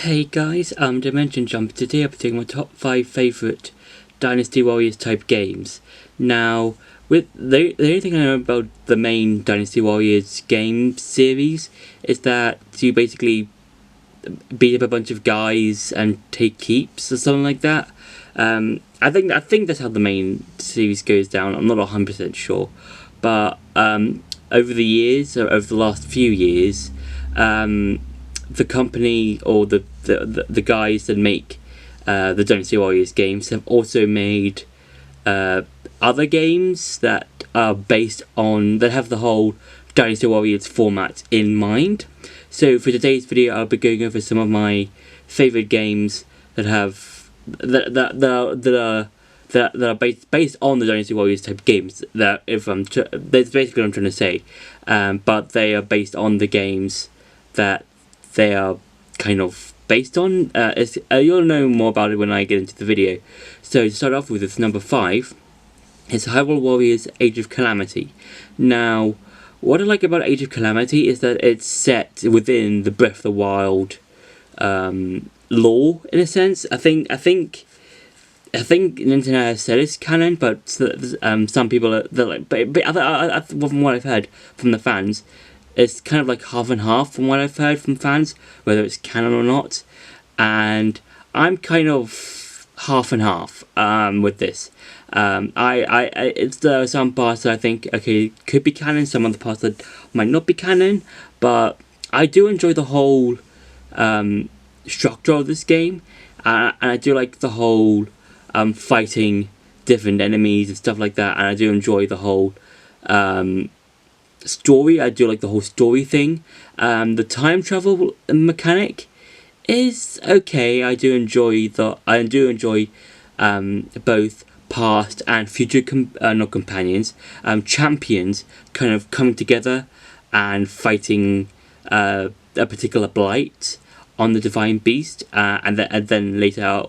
Hey guys, Dimension Jump. Today I'm taking my top 5 favourite Dynasty Warriors type games. Now, with the only thing I know about the main Dynasty Warriors game series is that you basically beat up a bunch of guys and take keeps or something like that. I think that's how the main series goes down. I'm not 100% sure, but over the years, or over the last few years, the company or the guys that make the Dynasty Warriors games have also made other games that are based on, that have the whole Dynasty Warriors format in mind. So for today's video, I'll be going over some of my favourite games that are based on the Dynasty Warriors type games. That's basically what I'm trying to say. But they are based on the games that they are kind of based on. You'll know more about it when I get into the video. So to start off with, it's number 5. It's Hyrule Warriors Age of Calamity. Now, what I like about Age of Calamity is that it's set within the Breath of the Wild lore, in a sense. I think Nintendo has said it's canon, but some people are like, but from what I've heard from the fans, it's kind of like half and half from what I've heard from fans, whether it's canon or not. And I'm kind of half and half with this. There are some parts that I think, okay, could be canon, some other parts that might not be canon, but I do enjoy the whole structure of this game, and I do like the whole fighting different enemies and stuff like that, and I do enjoy the whole story. I do like the whole story thing. The time travel mechanic is okay. I do enjoy both past and future champions kind of coming together and fighting a particular blight on the divine beast, and then later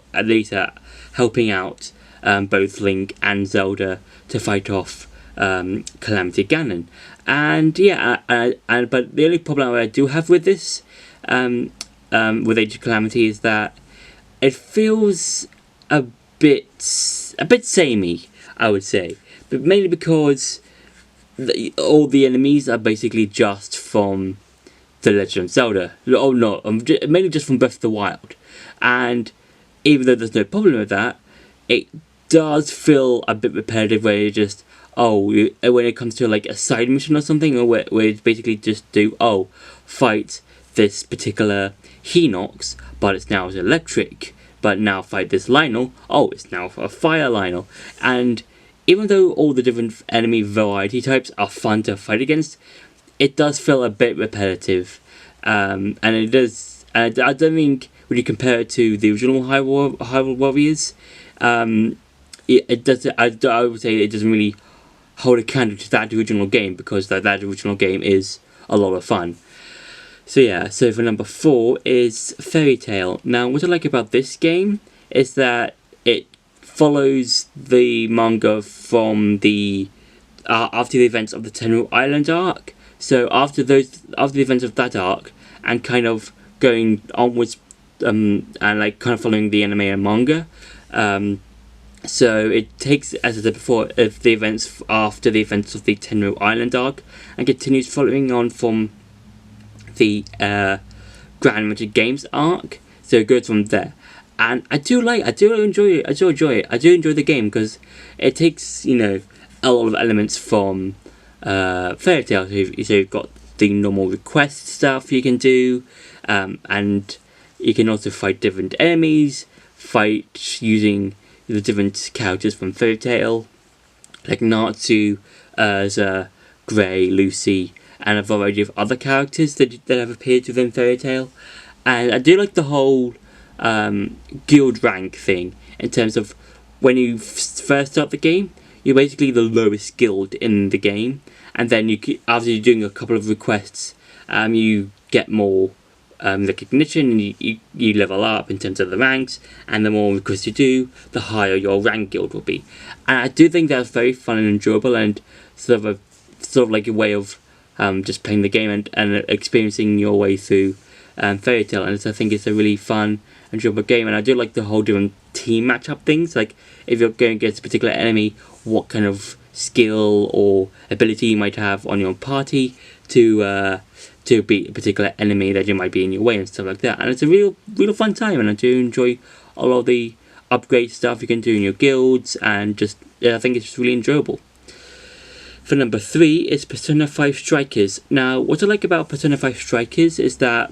helping out both Link and Zelda to fight off Calamity Ganon. And yeah, but the only problem I do have with this, with Age of Calamity, is that it feels a bit samey, I would say, but mainly because all the enemies are basically just from The Legend of Zelda. Oh no, mainly just from Breath of the Wild. And even though there's no problem with that, it does feel a bit repetitive, where you just, when it comes to like a side mission or something, or where it's basically just fight this particular Hinox, but it's now electric. But now fight this Lionel, it's now a fire Lionel. And even though all the different enemy variety types are fun to fight against, it does feel a bit repetitive. And it does, I don't think, when you compare it to the original Hyrule Warriors, it does. I would say it doesn't really hold a candle to that original game, because that original game is a lot of fun. So yeah, so for number 4 is Fairytale. Now, what I like about this game is that it follows the manga from the after the events of the Tenru Island arc. So after the events of that arc, and kind of going onwards, and like kind of following the anime and manga. So it takes, as I said before, the events after the events of the Tenru Island arc, and continues following on from the Grand Magic Games arc. So it goes from there, and I do enjoy it. I do enjoy the game because it takes, a lot of elements from Fairytale. So you've got the normal request stuff you can do, and you can also fight different enemies, fight using the different characters from Fairytale, like Natsu, Urza, Grey, Lucy, and a variety of other characters that have appeared within Fairytale. And I do like the whole guild rank thing, in terms of when you first start the game, you're basically the lowest guild in the game, and then after you're doing a couple of requests, you get more recognition, and you level up in terms of the ranks, and the more requests you do, the higher your rank guild will be. And I do think that's very fun and enjoyable, and sort of like a way of just playing the game and experiencing your way through Fairytale, and I think it's a really fun, enjoyable game. And I do like the whole different team matchup things. Like if you're going against a particular enemy, what kind of skill or ability you might have on your party to beat a particular enemy that you might be in your way and stuff like that. And it's a real fun time, and I do enjoy all of the upgrade stuff you can do in your guilds, and just I think it's just really enjoyable. For number 3 is Persona 5 Strikers. Now, what I like about Persona 5 Strikers is that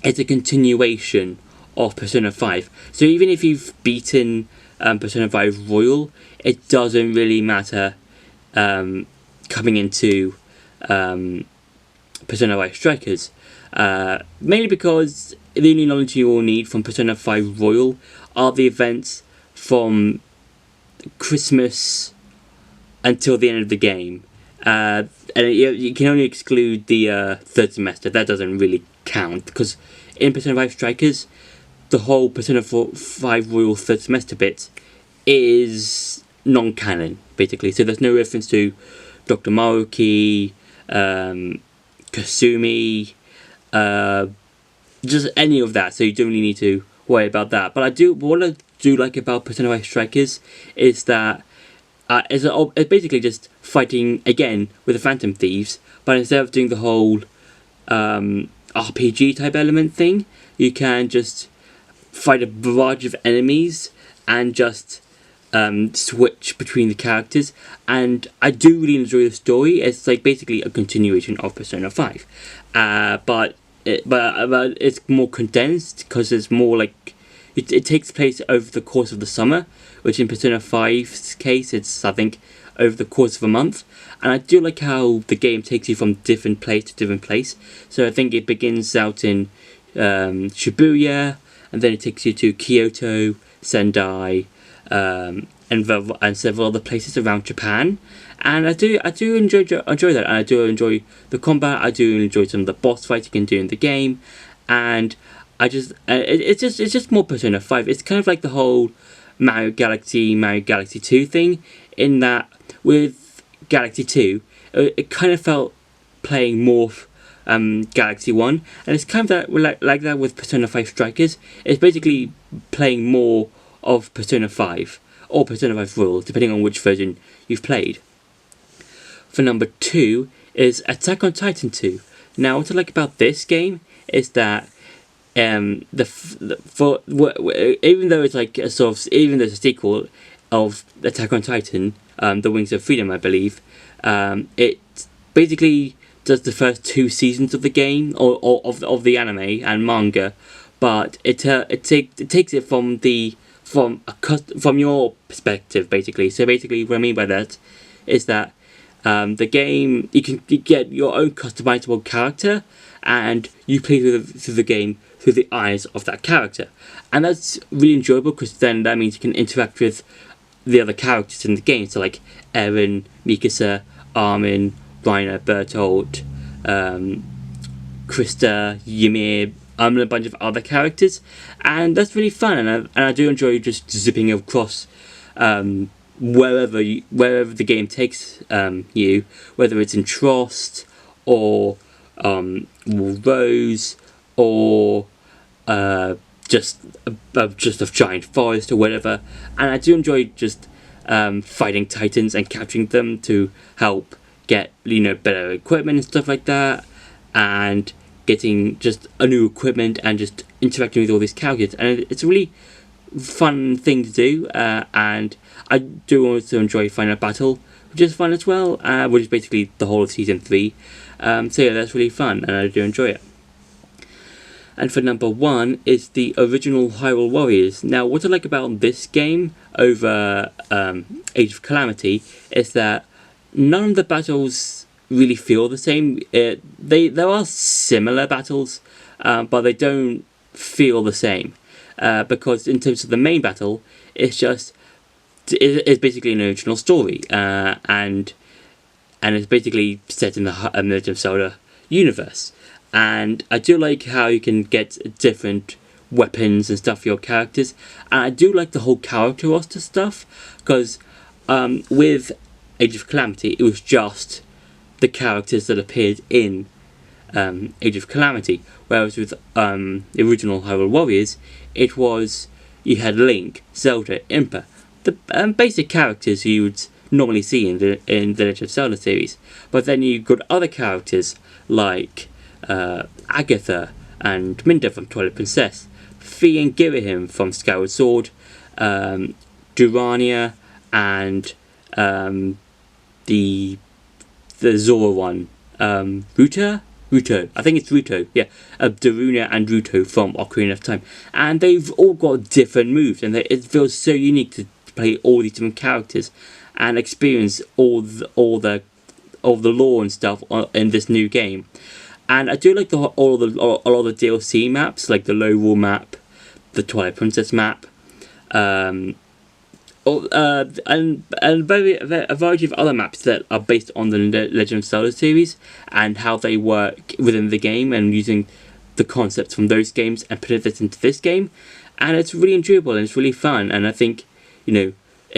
it's a continuation of Persona 5. So even if you've beaten Persona 5 Royal, it doesn't really matter coming into Persona 5 Strikers. Mainly because the only knowledge you will need from Persona 5 Royal are the events from Christmas until the end of the game. And you can only exclude the third semester. That doesn't really count, because in Persona 5 Strikers, the whole Persona 5 Royal third semester bit is non-canon, basically. So there's no reference to Dr. Maruki, Kasumi, just any of that, so you don't really need to worry about that. But what I do like about Persona 5 Strikers is that it's basically just fighting again with the Phantom Thieves, but instead of doing the whole RPG type element thing, you can just fight a barrage of enemies and just switch between the characters. And I do really enjoy the story. It's like basically a continuation of Persona 5, but it's more condensed, because it's more like it takes place over the course of the summer, which in Persona 5's case, it's I think over the course of a month. And I do like how the game takes you from different place to different place. So I think it begins out in Shibuya, and then it takes you to Kyoto, Sendai, and several other places around Japan. And I do enjoy that, and I do enjoy the combat. I do enjoy some of the boss fights you can do in the game, and it's just more Persona 5. It's kind of like the whole Mario Galaxy 2 thing, in that with Galaxy 2, it kind of felt playing more Galaxy 1, and it's kind of like that with Persona 5 Strikers. It's basically playing more of Persona 5 or Persona 5 Royal, depending on which version you've played. For number 2 is Attack on Titan 2. Now, what I like about this game is that even though it's like even though it's a sequel of Attack on Titan, The Wings of Freedom, I believe, it basically does the first 2 seasons of the game, or of the anime and manga, but it takes it from your perspective, basically. So basically, what I mean by that is that the game, you get your own customizable character, and you play through the game through the eyes of that character, and that's really enjoyable, because then that means you can interact with the other characters in the game. So like Eren, Mikasa, Armin, Reiner, Bertolt, Krista, Ymir, and a bunch of other characters, and that's really fun. And I do enjoy just zipping across wherever the game takes you, whether it's in Trost or Rose, or just a giant forest or whatever. And I do enjoy just fighting titans and capturing them to help get better equipment and stuff like that, and getting just a new equipment and just interacting with all these characters. And it's a really fun thing to do, and I do also enjoy Final Battle, which is fun as well, which is basically the whole of Season 3. So yeah, that's really fun, and I do enjoy it. And for number 1 is the original Hyrule Warriors. Now, what I like about this game over Age of Calamity is that none of the battles really feel the same. There are similar battles, but they don't feel the same, because in terms of the main battle, it's basically an original story, and it's basically set in the Legend of Zelda universe. And I do like how you can get different weapons and stuff for your characters, and I do like the whole character roster stuff, because with Age of Calamity, it was just the characters that appeared in Age of Calamity. Whereas with the original Hyrule Warriors, it was you had Link, Zelda, Impa, the basic characters you would normally see in the Legend of Zelda series. But then you got other characters like Agatha and Minda from Twilight Princess, Fi and Girahim from Skyward Sword, Durania, and the Zora one, Ruto, I think it's Ruto, yeah, Daruna and Ruto from Ocarina of Time, and they've all got different moves, and it feels so unique to play all these different characters and experience all the lore and stuff in this new game. And I do like all of the DLC maps, like the Hyrule map, the Twilight Princess map, and a variety of other maps that are based on the Legend of Zelda series and how they work within the game, and using the concepts from those games and putting this into this game. And it's really enjoyable and it's really fun. And I think, I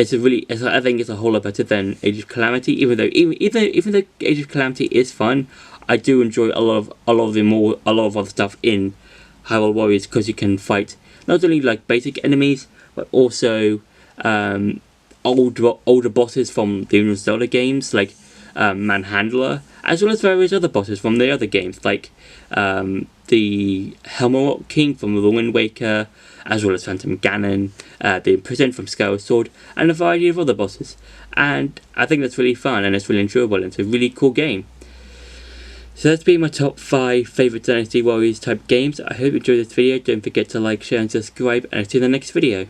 think it's a whole lot better than Age of Calamity. Even though Age of Calamity is fun, I do enjoy a lot of other stuff in Hyrule Warriors, because you can fight not only like basic enemies but also older bosses from the original Zelda games, like Manhandler, as well as various other bosses from the other games, like the Helmut King from The Wind Waker, as well as Phantom Ganon, the Imprisoned from Skyward Sword, and a variety of other bosses. And I think that's really fun and it's really enjoyable and it's a really cool game. So that's been my top 5 favourite Dynasty Warriors type games. I hope you enjoyed this video. Don't forget to like, share and subscribe, and I'll see you in the next video.